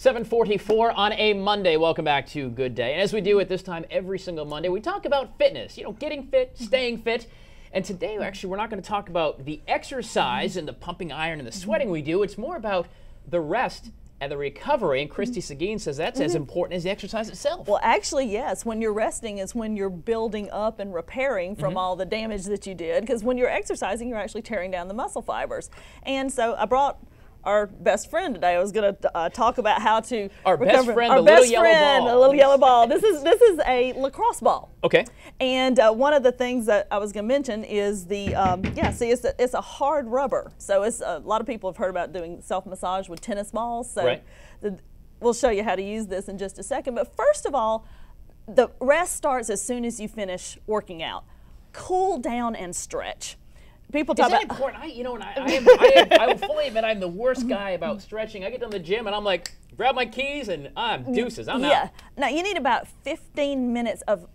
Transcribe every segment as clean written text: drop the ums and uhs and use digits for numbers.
7:44 on a Monday. Welcome back to Good Day. And as we do at this time every single Monday, we talk about fitness, getting fit, staying fit. And today, actually, we're not going to talk about the exercise and the pumping iron and the sweating we do. It's more about the rest and the recovery. And Christy Sequin says that's as important as the exercise itself. Well, actually, yes. When you're resting is when you're building up and repairing from all the damage that you did. Because when you're exercising, you're actually tearing down the muscle fibers. And so I brought our best friend today. I was going to talk about how to recover. Our best friend, the little yellow ball. This is a lacrosse ball. Okay. And one of the things that I was going to mention is the it's a hard rubber. So it's a lot of people have heard about doing self-massage with tennis balls. So we'll show you how to use this in just a second. But first of all, the rest starts as soon as you finish working out. Cool down and stretch. People talk about important. I will fully admit I'm the worst guy about stretching. I get to the gym and I'm like, grab my keys and I'm deuces. I'm out. Now you need about 15 minutes of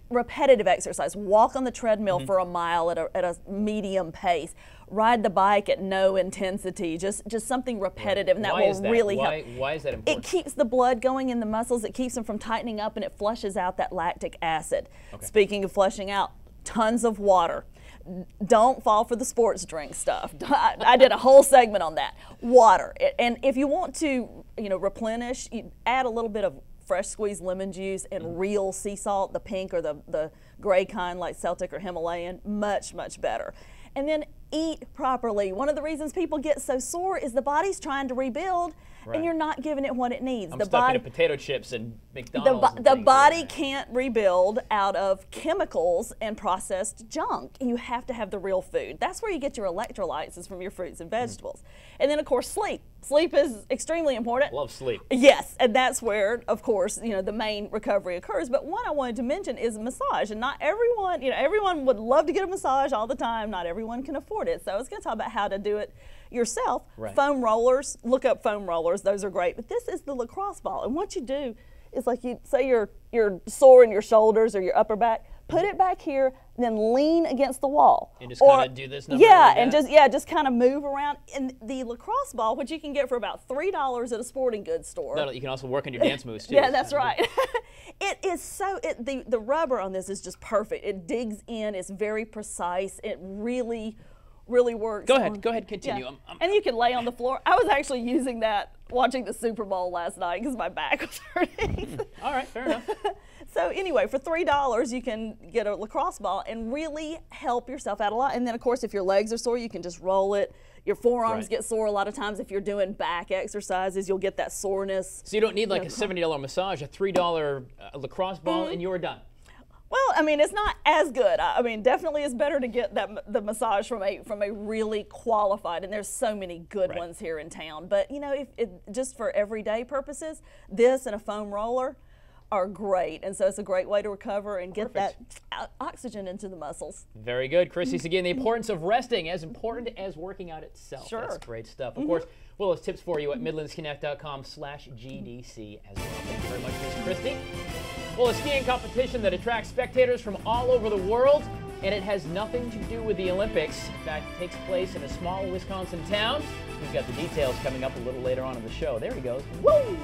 repetitive exercise. Walk on the treadmill for a mile at a medium pace. Ride the bike at no intensity. Just something repetitive, and that will really help. Why is that important? It keeps the blood going in the muscles. It keeps them from tightening up, and it flushes out that lactic acid. Okay. Speaking of flushing out, tons of water. Don't fall for the sports drink stuff. I did a whole segment on that. Water, and if you want to, replenish, you add a little bit of fresh squeezed lemon juice and real sea salt, the pink or the gray kind like Celtic or Himalayan, much better. And then eat properly. One of the reasons people get so sore is the body's trying to rebuild, and you're not giving it what it needs. I'm stuck into potato chips and McDonald's. The body can't rebuild out of chemicals and processed junk. You have to have the real food. That's where you get your electrolytes, is from your fruits and vegetables. And then, of course, sleep. Sleep is extremely important. Love sleep. Yes, and that's where, of course, the main recovery occurs. But one I wanted to mention is massage. And not everyone, everyone would love to get a massage all the time. Not everyone can afford it. So I was going to talk about how to do it yourself. Foam rollers, look up foam rollers, those are great. But this is the lacrosse ball, and what you do is, like, you say you're sore in your shoulders or your upper back, put it back here, then lean against the wall. And just kind of do this number. Yeah, and just kind of move around. And the lacrosse ball, which you can get for about $3 at a sporting goods store. No, you can also work on your dance moves too. Yeah, that's right. It is the rubber on this is just perfect. It digs in, it's very precise. It really works. Go ahead, continue. Yeah. And you can lay on the floor. I was actually using that watching the Super Bowl last night because my back was hurting. All right, fair enough. So anyway, for $3 you can get a lacrosse ball and really help yourself out a lot. And then, of course, if your legs are sore, you can just roll it. Your forearms get sore a lot of times. If you're doing back exercises, you'll get that soreness. So you don't need like a $70 massage, a $3 lacrosse ball, and you're done. Well, I mean, it's not as good. I mean, definitely it's better to get the massage from a really qualified, and there's so many good ones here in town. But if just for everyday purposes, this and a foam roller are great, and so it's a great way to recover and get that oxygen into the muscles. Very good, Christy. Again, the importance of resting, as important as working out itself. Sure. That's great stuff. Of course, we'll have tips for you at midlandsconnect.com/GDC as well. Thank you very much, Ms. Christy. Well, a skiing competition that attracts spectators from all over the world, and it has nothing to do with the Olympics. In fact, it takes place in a small Wisconsin town. We've got the details coming up a little later on in the show. There he goes. Woo!